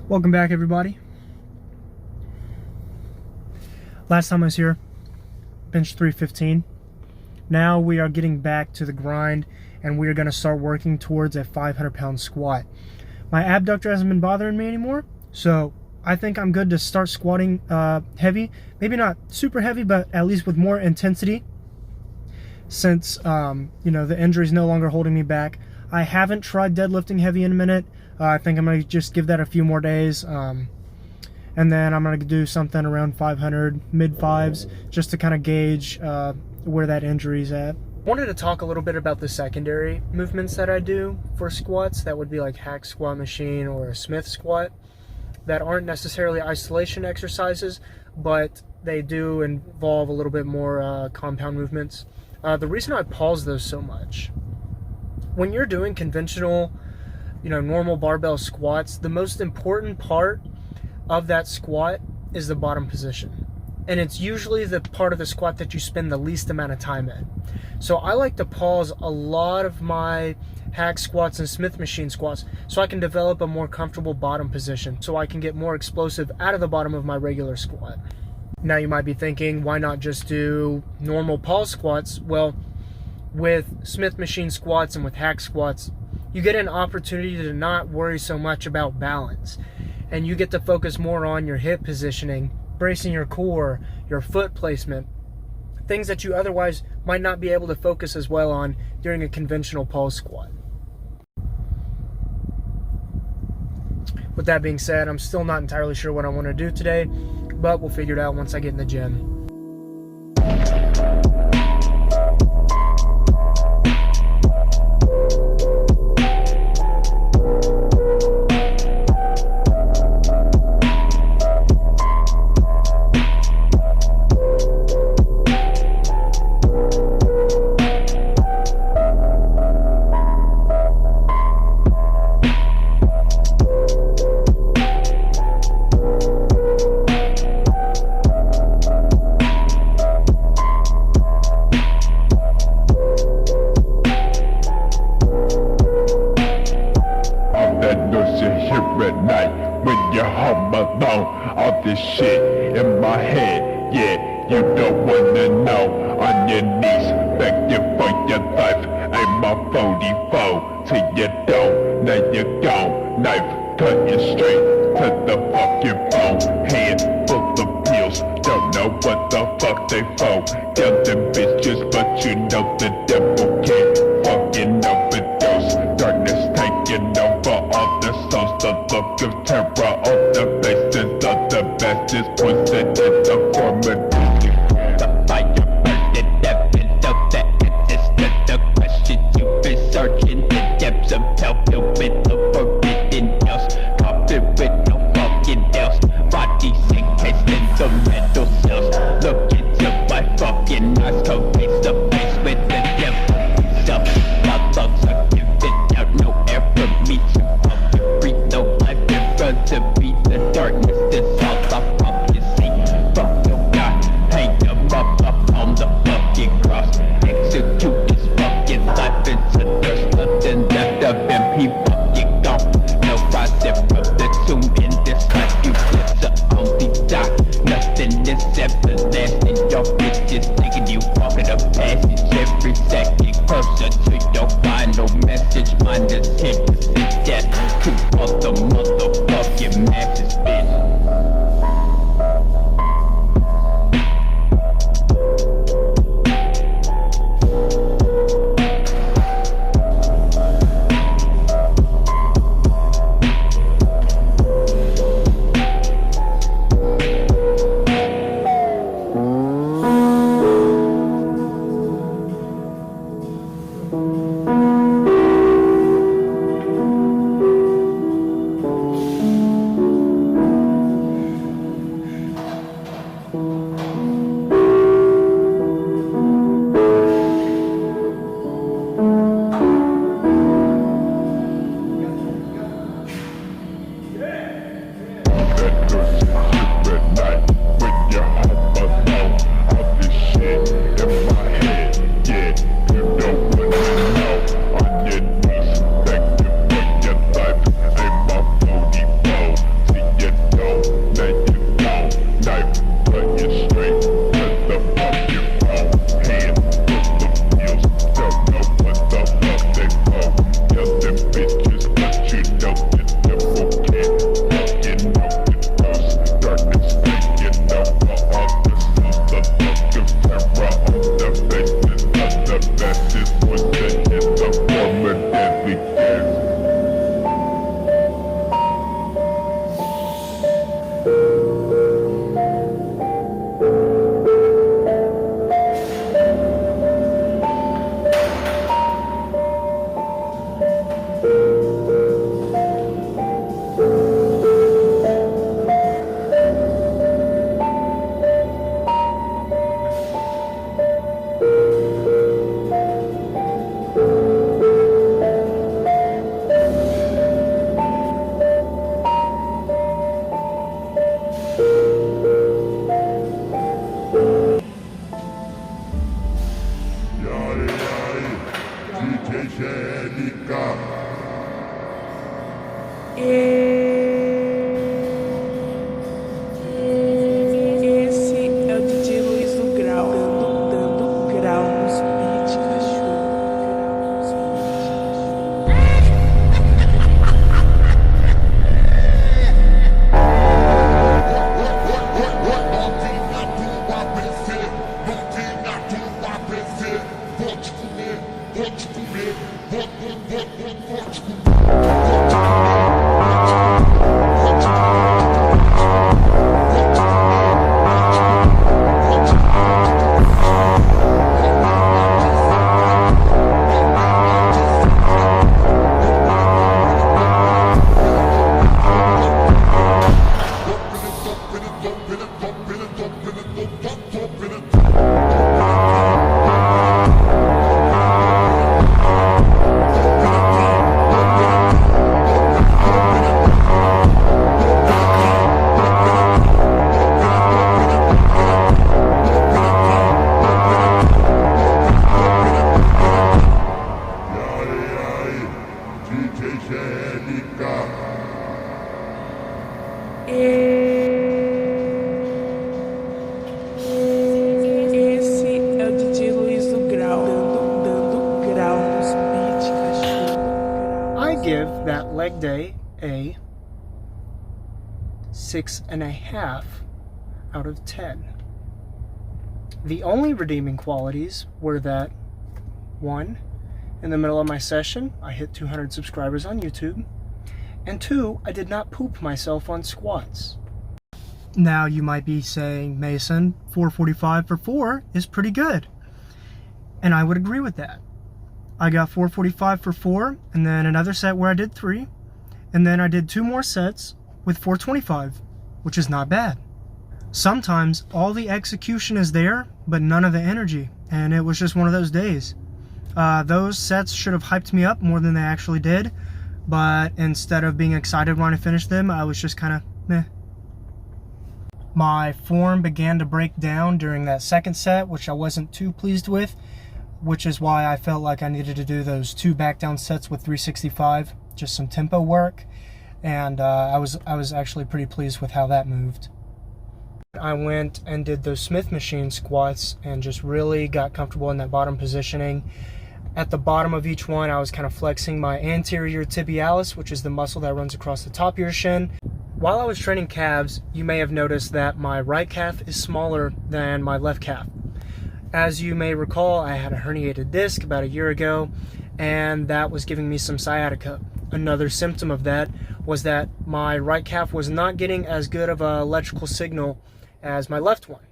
Welcome back, everybody. Last time I was here, bench 315. Now we are getting back to the grind, and we are going to start working towards a 500-pound squat. My abductor hasn't been bothering me anymore, so I think I'm good to start squatting heavy. Maybe not super heavy, but at least with more intensity, since the injury is no longer holding me back. I haven't tried deadlifting heavy in a minute. I think I'm going to just give that a few more days, and then I'm going to do something around 500, mid-fives, just to kind of gauge where that injury's at. I wanted to talk a little bit about the secondary movements that I do for squats. That would be like hack squat machine or a Smith squat, that aren't necessarily isolation exercises, but they do involve a little bit more compound movements. The reason I pause those so much, when you're doing conventional, normal barbell squats, the most important part of that squat is the bottom position. And it's usually the part of the squat that you spend the least amount of time in. So I like to pause a lot of my hack squats and Smith machine squats so I can develop a more comfortable bottom position, so I can get more explosive out of the bottom of my regular squat. Now you might be thinking, why not just do normal pause squats? Well, with Smith machine squats and with hack squats, you get an opportunity to not worry so much about balance, and you get to focus more on your hip positioning, bracing your core, your foot placement, things that you otherwise might not be able to focus as well on during a conventional pause squat. With that being said, I'm still not entirely sure what I want to do today, but we'll figure it out once I get in the gym. All this shit in my head, yeah, you don't wanna know. On your knees, begging for your life. I'm a 44 till you don't, now you're gone. Knife cutting straight to the fucking bone. Hand full of pills, don't know what the fuck they for. Tell them bitches, but you know the devil can't fucking overdose. Darkness taking over all the souls, the look of terror on the faces of the bastards, poison in the form of the fire burning heaven, know that it is not the question. You've been searching the depths of hell, filled with the forbidden else, coffin with no fucking else, bodies encased in the metal cells. Look into my fucking eyes, come face to face with the devil himself. My lungs are giving out no air for me to breathe, no life in front of me. The darkness is all I fucking see. Fuck your God, hang him up on the fucking cross. Execute his fucking life into there's nothing left of him, he fucking gone. No rising from the tomb in this life, you will only die. Nothing is everlasting, your bitch is taking you walking a passage. Every second closer to your final message. Mine is him to sit death to all the motherfucking masses, bitch. Angélica. Esse é o DJ Luiz do Grau, dando grau nos beat, cachorro. Vou te comer, vou te comer, vou te comer. DJ Angélica. Esse é o DJ Luiz do Grau, dando grau nos beat, cachorro. I give that leg day a 6.5 out of 10. The only redeeming qualities were that, 1, in the middle of my session, I hit 200 subscribers on YouTube, and 2, I did not poop myself on squats. Now you might be saying, Mason, 445 for 4 is pretty good. And I would agree with that. I got 445 for 4, and then another set where I did 3, and then I did 2 more sets with 425, which is not bad. Sometimes all the execution is there, but none of the energy, and it was just one of those days. Those sets should have hyped me up more than they actually did, but instead of being excited when I finished them, I was just kind of meh. My form began to break down during that second set, which I wasn't too pleased with, which is why I felt like I needed to do those 2 back down sets with 365, just some tempo work, and I was actually pretty pleased with how that moved. I went and did those Smith machine squats and just really got comfortable in that bottom positioning. At the bottom of each one, I was kind of flexing my anterior tibialis, which is the muscle that runs across the top of your shin. While I was training calves, you may have noticed that my right calf is smaller than my left calf. As you may recall, I had a herniated disc about a year ago, and that was giving me some sciatica. Another symptom of that was that my right calf was not getting as good of an electrical signal as my left one.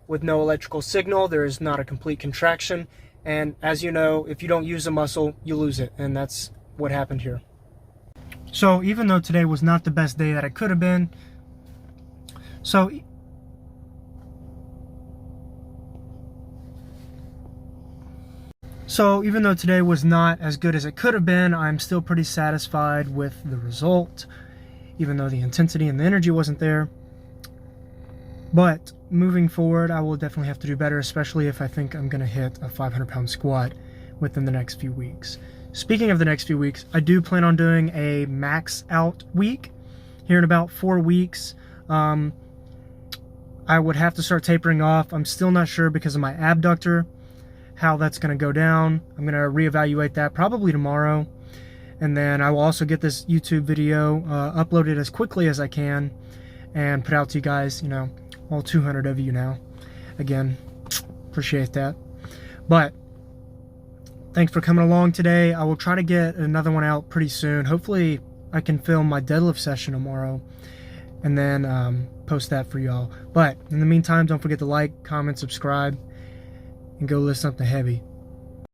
With no electrical signal, there is not a complete contraction, and as you know, if you don't use a muscle, you lose it, and that's what happened here. So even though today was not the best day that it could have been, so even though today was not as good as it could have been, I'm still pretty satisfied with the result, even though the intensity and the energy wasn't there. But moving forward, I will definitely have to do better, especially if I think I'm going to hit a 500-pound squat within the next few weeks. Speaking of the next few weeks, I do plan on doing a max out week here in about 4 weeks. I would have to start tapering off. I'm still not sure because of my abductor, how that's going to go down. I'm going to reevaluate that probably tomorrow. And then I will also get this YouTube video uploaded as quickly as I can and put out to you guys, you know, all 200 of you now. Again, appreciate that. But thanks for coming along today. I will try to get another one out pretty soon. Hopefully I can film my deadlift session tomorrow and then post that for y'all. But in the meantime, don't forget to like, comment, subscribe, and go lift something heavy.